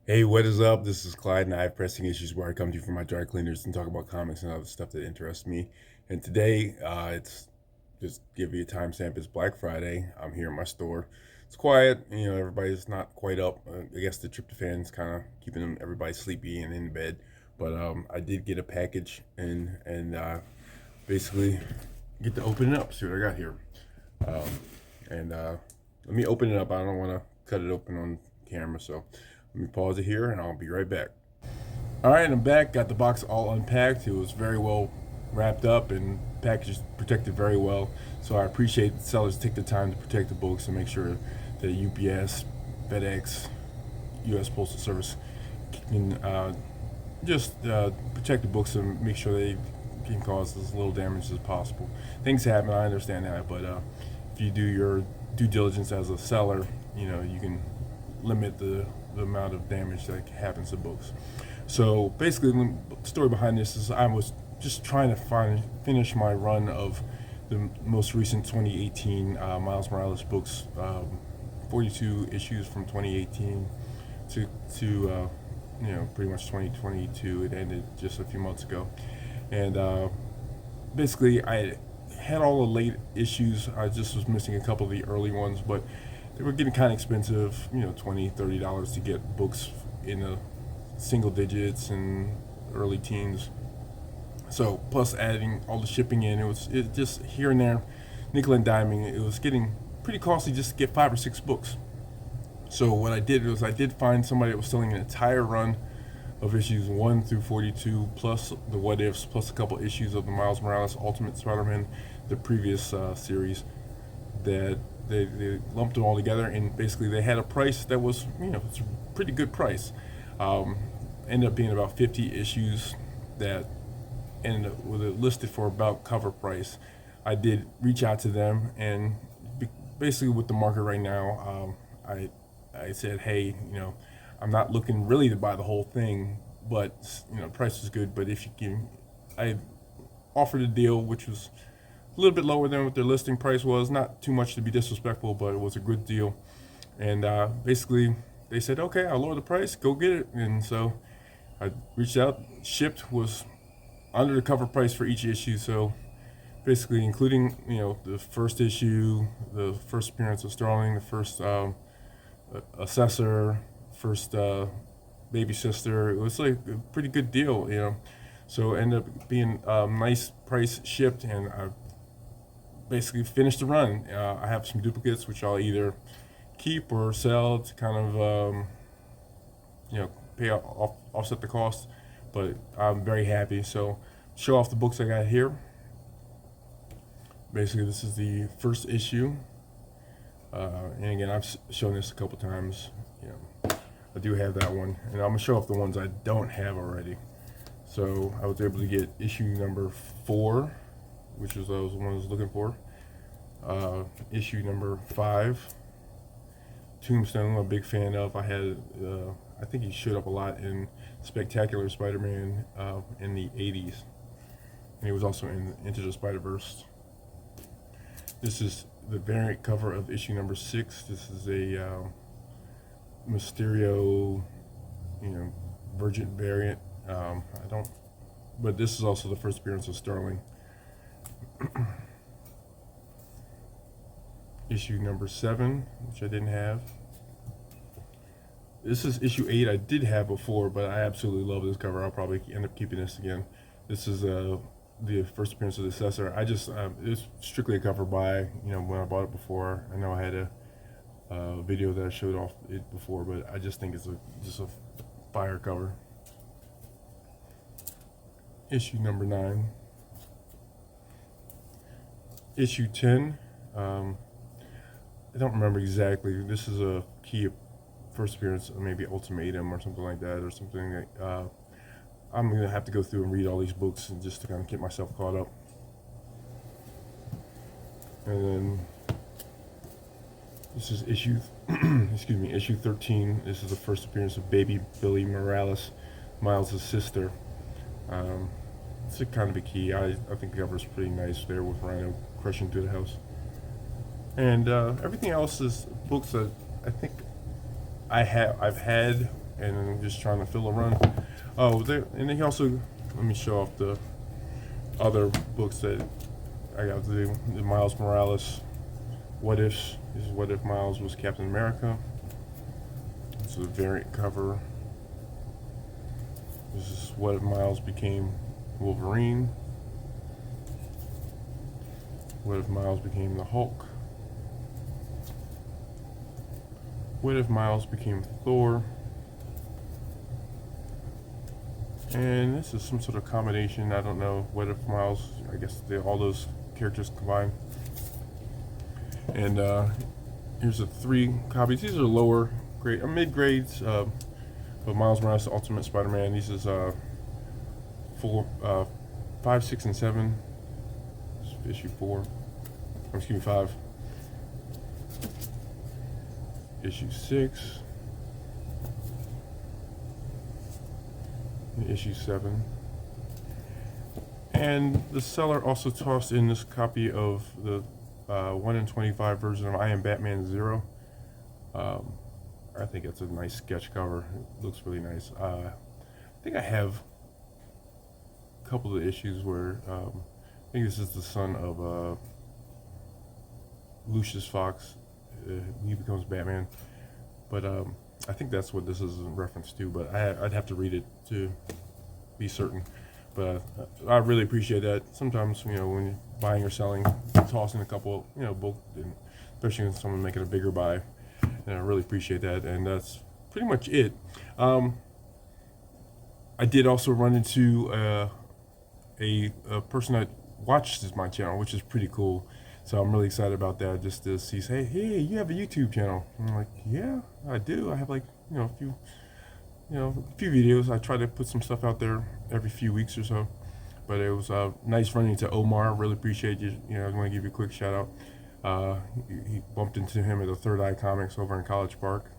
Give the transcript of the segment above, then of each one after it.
Hey, what is up? This is Clyde, and I have pressing issues where I come to you for my dry cleaners and talk about comics and other stuff that interests me. And today, it's just give you a timestamp. It's Black Friday. I'm here in my store. It's quiet. Everybody's not quite up. I guess the tryptophan's kind of keeping everybody sleepy and in bed. But I did get a package and basically get to open it up. See what I got here. Um, and Let me open it up. I don't want to cut it open on camera, so let me pause it here and I'll be right back. All right, I'm back. Got the box all unpacked. It was very well wrapped up and packaged, protected very well. So I appreciate the sellers take the time to protect the books and make sure that UPS, FedEx, U.S. Postal Service can just protect the books and make sure they can cause as little damage as possible. Things happen, I understand that, but if you do your due diligence as a seller, you can limit the amount of damage that happens to books. So basically, the story behind this is I was just trying to finish my run of the most recent 2018 Miles Morales books, 42 issues from 2018 to pretty much 2022. It ended just a few months ago, and basically I had all the late issues. I just was missing a couple of the early ones, but they were getting kind of expensive, $20, $30 to get books in the single digits and early teens. So plus adding all the shipping in, it just here and there, nickel and diming. It was getting pretty costly just to get 5 or 6 books. So what I did was I did find somebody that was selling an entire run of issues 1 through 42, plus the what ifs, plus a couple issues of the Miles Morales Ultimate Spider-Man, the previous series, that they lumped them all together, and basically they had a price that was, it's a pretty good price. Ended up being about 50 issues that ended up with it listed for about cover price. I did reach out to them, and basically with the market right now, I said, hey, I'm not looking really to buy the whole thing, but price is good. But if you can, I offered a deal which was a little bit lower than what their listing price was. Not too much to be disrespectful, but it was a good deal. And basically, they said, okay, I'll lower the price, go get it. And so I reached out. Shipped was under the cover price for each issue. So basically, including the first issue, the first appearance of Starling, the first assessor, first baby sister. It was like a pretty good deal. So it ended up being a nice price shipped, and I basically finished the run. I have some duplicates which I'll either keep or sell to kind of pay offset the cost. But I'm very happy. So show off the books I got here. Basically, this is the first issue. And again, I've shown this a couple times. I do have that one, and I'm gonna show off the ones I don't have already. So I was able to get issue number 4, which was the one I was looking for. Issue number 5, Tombstone, I'm a big fan of. I think he showed up a lot in Spectacular Spider-Man in the 80s, and he was also in Into the Spider-Verse. This is the variant cover of issue number 6. This is a Mysterio, Virgin variant. But this is also the first appearance of Starling. Issue number 7, which I didn't have. This is issue 8. I did have before, but I absolutely love this cover. I'll probably end up keeping this again. This is the first appearance of the Assessor. It's strictly a cover buy. When I bought it before, I know I had a video that I showed off it before, but I just think it's just a fire cover. Issue number 9. Issue 10. I don't remember exactly. This is a key first appearance, maybe Ultimatum or something like that, or something that I'm going to have to go through and read all these books and just to kind of get myself caught up. And then this is issue issue 13. This is the first appearance of baby Billy Morales, Miles' sister. It's a kind of a key. I think the cover is pretty nice there with Rhino crushing through the house. And everything else is books that I think I've had and I'm just trying to fill a run. Oh, there, and then he also, let me show off the other books that I got to do. The Miles Morales What Ifs. This is What If Miles was Captain America. This is a variant cover. This is What If Miles became Wolverine. What if Miles became the Hulk? What if Miles became Thor? And this is some sort of combination. I don't know. What if Miles? I guess all those characters combined. And here's the 3 copies. These are lower grade, mid grades. But Miles Morales, Ultimate Spider-Man. These is 5, 6, and 7. This is issue 4. Excuse me, 5. Issue 6. And issue 7. And the seller also tossed in this copy of the 1 in 25 version of I Am Batman 0. I think it's a nice sketch cover. It looks really nice. I think I have a couple of issues where I think this is the son of Lucius Fox. He becomes Batman, but I think that's what this is in reference to. But I'd have to read it to be certain. But I really appreciate that. Sometimes, when you're buying or selling, tossing a couple, both, especially when someone making a bigger buy. And I really appreciate that, and that's pretty much it. I did also run into a person that watches my channel, which is pretty cool. So I'm really excited about that, just to see, say, hey, you have a YouTube channel. And I'm like, yeah, I do. I have a few videos. I try to put some stuff out there every few weeks or so. But it was nice running into Omar. Really appreciate you. I want to give you a quick shout out. He bumped into him at the Third Eye Comics over in College Park.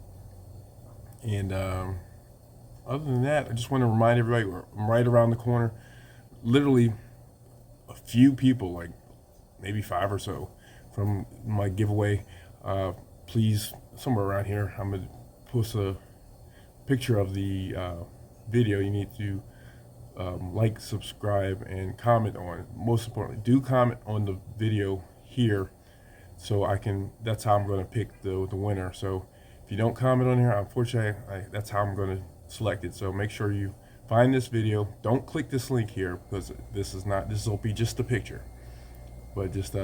And other than that, I just want to remind everybody, I'm right around the corner. Literally a few people, like maybe 5 or so, from my giveaway. Please, somewhere around here, I'm going to post a picture of the video. You need to like, subscribe, and comment on it. Most importantly, do comment on the video here, so that's how I'm going to pick the winner. So if you don't comment on here, unfortunately, that's how I'm going to select it. So make sure you find this video. Don't click this link here, because this will be just a picture. But just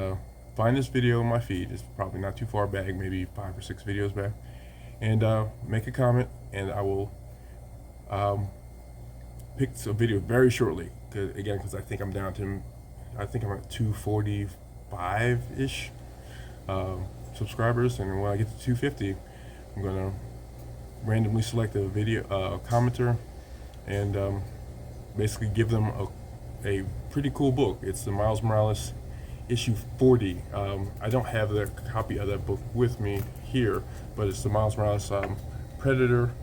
find this video on my feed. It's probably not too far back, maybe 5 or 6 videos back. And make a comment, and I will pick a video very shortly. Because I think I'm down to, at 245-ish subscribers, and when I get to 250, I'm gonna randomly select a video commenter, and basically give them a pretty cool book. It's the Miles Morales issue 40. I don't have the copy of that book with me here, but it's the Miles Morales Predator.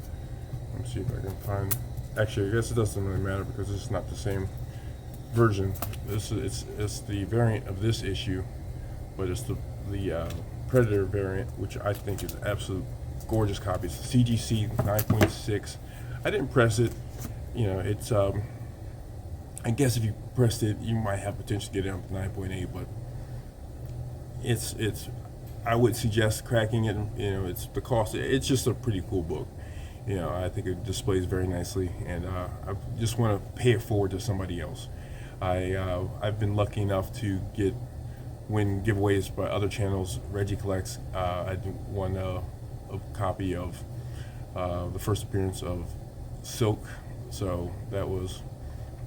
Let me see if I can find. Actually, I guess it doesn't really matter, because it's not the same version. It's the variant of this issue, but it's the Predator variant, which I think is absolute gorgeous copy. It's CGC 9.6. I didn't press it. It's I guess if you pressed it, you might have potential to get it up to 9.8, but it's I would suggest cracking it. It's the cost. It's just a pretty cool book. I think it displays very nicely, and I just want to pay it forward to somebody else. I've been lucky enough to win giveaways by other channels. Reggie Collects. I won a copy of the first appearance of Silk, so that was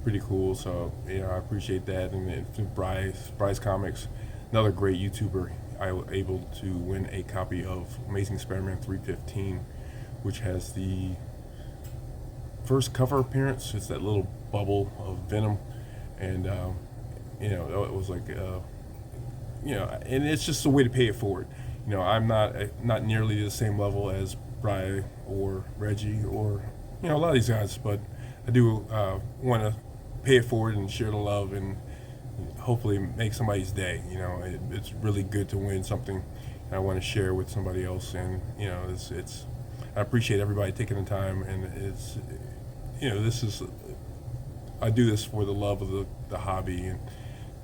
pretty cool. So I appreciate that. And then Bryce Comics, another great YouTuber, I was able to win a copy of Amazing Spider-Man 315, which has the first cover appearance. It's that little bubble of Venom, and it was like and it's just a way to pay it forward. I'm not nearly the same level as Bri or Reggie or a lot of these guys, but I do want to pay it forward and share the love, and hopefully make somebody's day. It's really good to win something I want to share with somebody else, and I appreciate everybody taking the time, and it's, this is, I do this for the love of the hobby and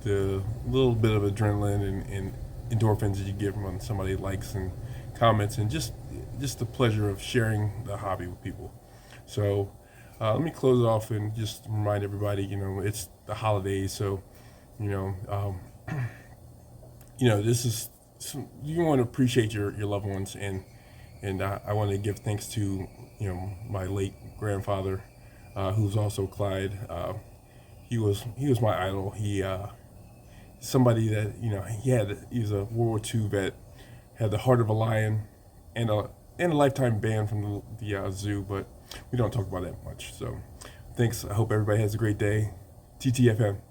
the little bit of adrenaline and endorphins that you get when somebody likes and comments, and just the pleasure of sharing the hobby with people. So let me close it off and just remind everybody, it's the holidays, so you know, this is you want to appreciate your loved ones, and I want to give thanks to my late grandfather, who's also Clyde. He was my idol. Somebody that he was a World War II vet, had the heart of a lion, and a lifetime ban from the zoo, but we don't talk about that much. So thanks. I hope everybody has a great day. TTFN.